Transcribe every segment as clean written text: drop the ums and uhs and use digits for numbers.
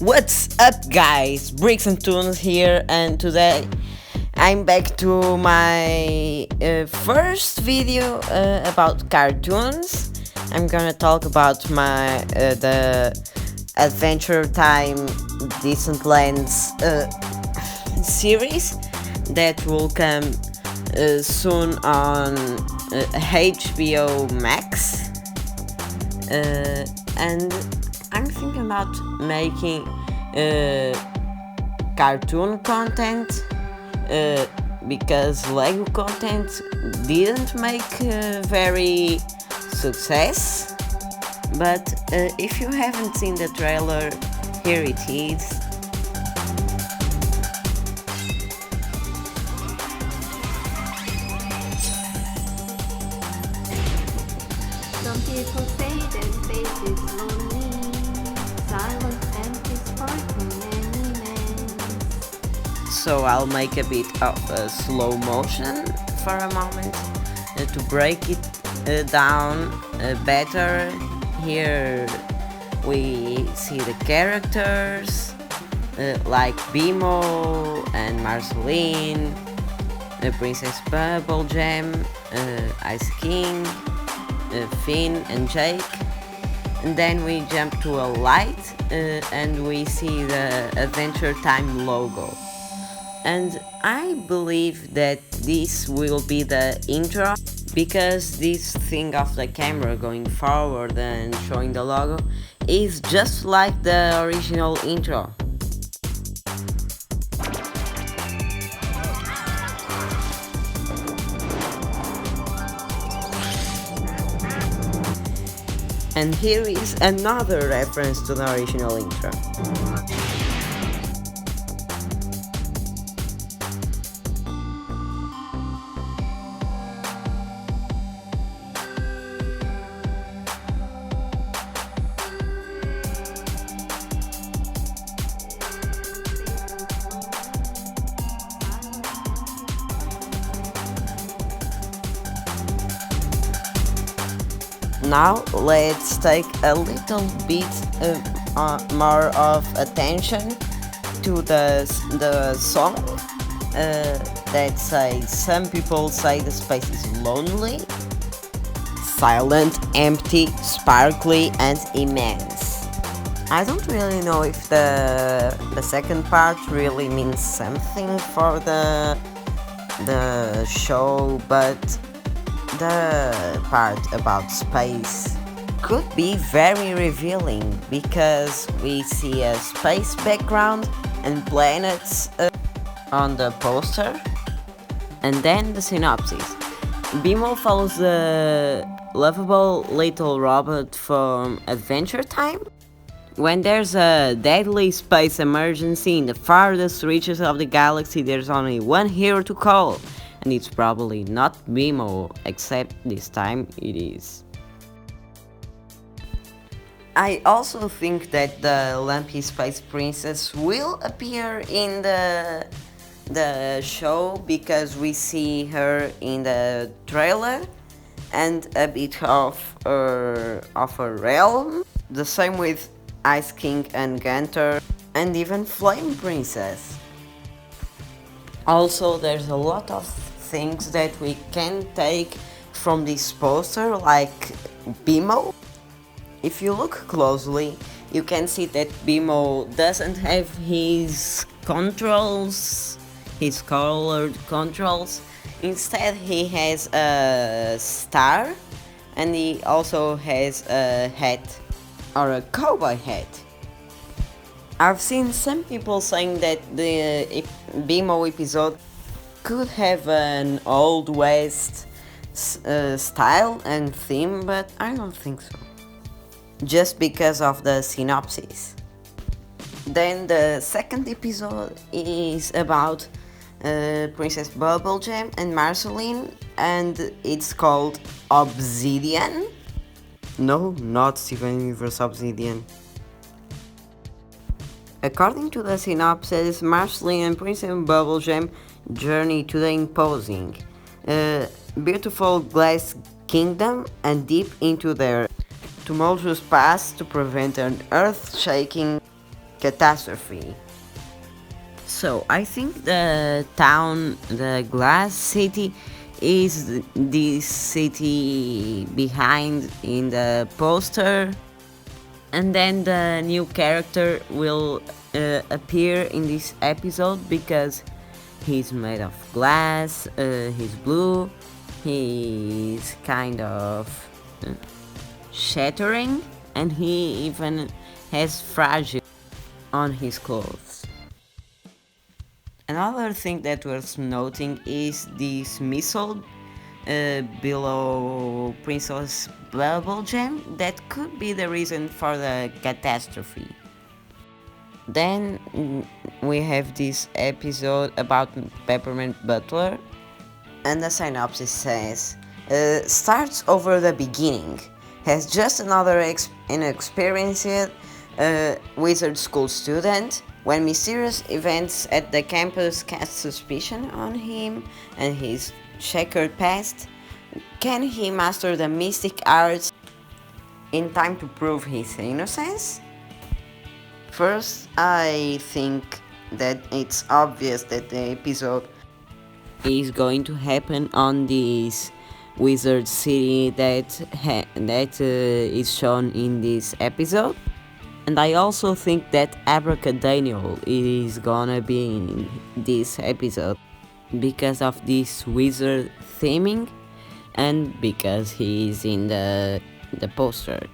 What's up, guys? Bricks and Tunes here, and today I'm back to my first video about cartoons. I'm gonna talk about my the Adventure Time Decent Lands series that will come soon on HBO Max, and I'm thinking about making cartoon content because Lego content didn't make very success. But if you haven't seen the trailer, here it is. Some people say that space is lonely, silent, empty, sparkling, and immense. So I'll make a bit of a slow motion for a moment to break it down better. Here we see the characters like Bimo and Marceline, Princess Bubblegem, Ice King, Finn and Jake, and then we jump to a light and we see the Adventure Time logo. And I believe that this will be the intro, because this thing of the camera going forward and showing the logo is just like the original intro. And here is another reference to the original intro. Now let's take a little bit more of attention to the song that says, some people say the space is lonely, silent, empty, sparkly, and immense. I don't really know if the second part really means something for the show, but the part about space could be very revealing, because we see a space background and planets on the poster. And then the synopsis. Bimo follows the lovable little robot from Adventure Time. When there's a deadly space emergency in the farthest reaches of the galaxy, there's only one hero to call. And it's probably not Bimo, except this time it is. I also think that the Lumpy Space Princess will appear in the show, because we see her in the trailer and a bit of her realm. The same with Ice King and Gunter, and even Flame Princess. Also, there's a lot of things that we can take from this poster, like Bimo. If you look closely, you can see that Bimo doesn't have his controls, his colored controls. Instead, he has a star, and he also has a hat, or a cowboy hat. I've seen some people saying that the Bimo episode could have an Old West style and theme, but I don't think so, just because of the synopsis. Then the second episode is about Princess Bubblegem and Marceline, and it's called Obsidian. No, not Steven Universe Obsidian. According to the synopsis, Marceline and Princess Bubblegem journey to the imposing, beautiful glass kingdom and deep into their tumultuous past to prevent an earth-shaking catastrophe. So I think the town, the glass city, is this city behind in the poster, and then the new character will appear in this episode because he's made of glass, he's blue, he's kind of uh, shattering, and he even has fragile on his clothes. Another thing that worth noting is this missile below Princess Bubblegem that could be the reason for the catastrophe. Then we have this episode about Peppermint Butler, and the synopsis says, starts over the beginning, has just another inexperienced wizard school student when mysterious events at the campus cast suspicion on him and his checkered past. Can he master the mystic arts in time to prove his innocence? First, I think that it's obvious that the episode is going to happen on this wizard city that is shown in this episode. And I also think that Abracadaniel is gonna be in this episode because of this wizard theming and because he is in the poster.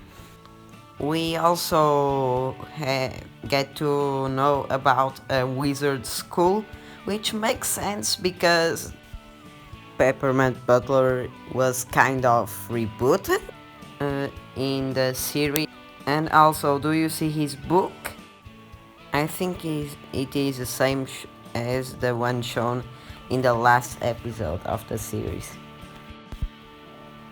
We also get to know about a wizard school, which makes sense because Peppermint Butler was kind of rebooted in the series. And also, do you see his book? I think it is the same as the one shown in the last episode of the series.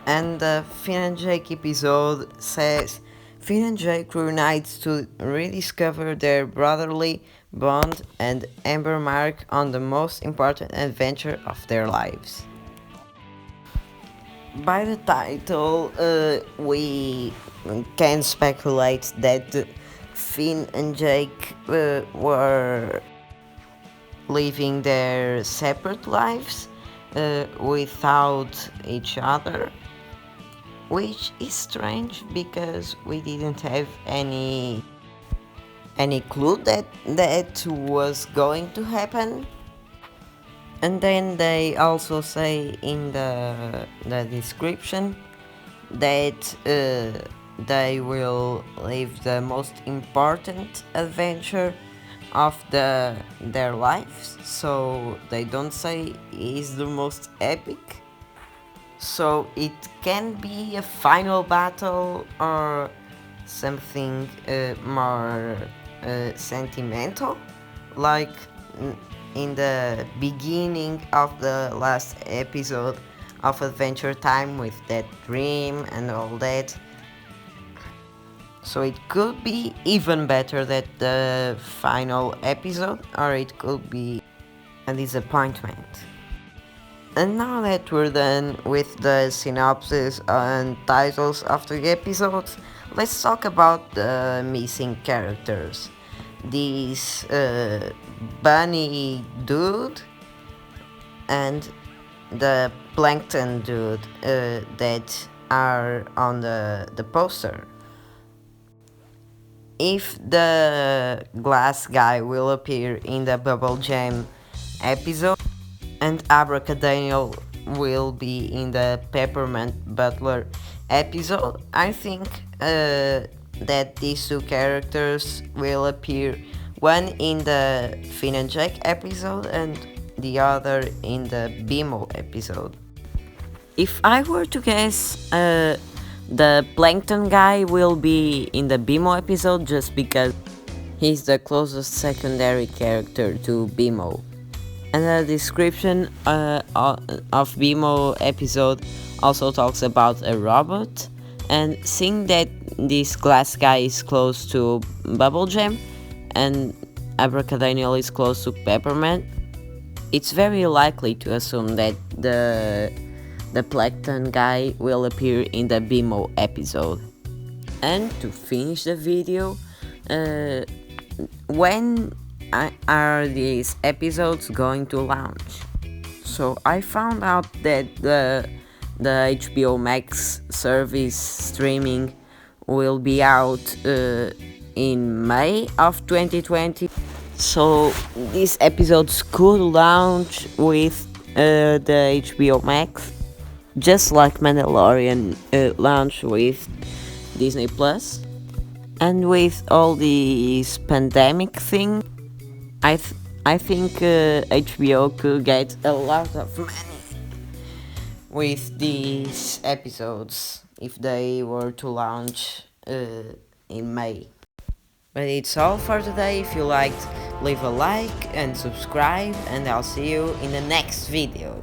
And the Finn and Jake episode says Finn and Jake reunite to rediscover their brotherly bond and embark on the most important adventure of their lives. By the title, we can speculate that Finn and Jake were living their separate lives without each other, which is strange because we didn't have any clue that was going to happen. And then they also say in the description that they will live the most important adventure of their lives. So they don't say is the most epic. So it can be a final battle or something more sentimental, like in the beginning of the last episode of Adventure Time with that dream and all that. So it could be even better than the final episode, or it could be a disappointment. And now that we're done with the synopsis and titles of the episodes, let's talk about the missing characters. This bunny dude and the plankton dude that are on the poster. If the glass guy will appear in the Bubble Jam episode and Abracadaniel will be in the Peppermint Butler episode, I think that these two characters will appear, one in the Finn and Jake episode and the other in the Bimo episode. If I were to guess, the Plankton guy will be in the Bimo episode just because he's the closest secondary character to Bimo. And the description of Bimo episode also talks about a robot, and seeing that this glass guy is close to Bubble Jam and Abracadaniel is close to Peppermint, it's very likely to assume that the Plankton guy will appear in the Bimo episode. And to finish the video, when are these episodes going to launch? So I found out that the HBO Max service streaming will be out in May of 2020. So these episodes could launch with the HBO Max, just like Mandalorian launch with Disney Plus. And with all these pandemic thing, I th- I think HBO could get a lot of money with these episodes if they were to launch in May. But it's all for today. If you liked, leave a like and subscribe, and I'll see you in the next video.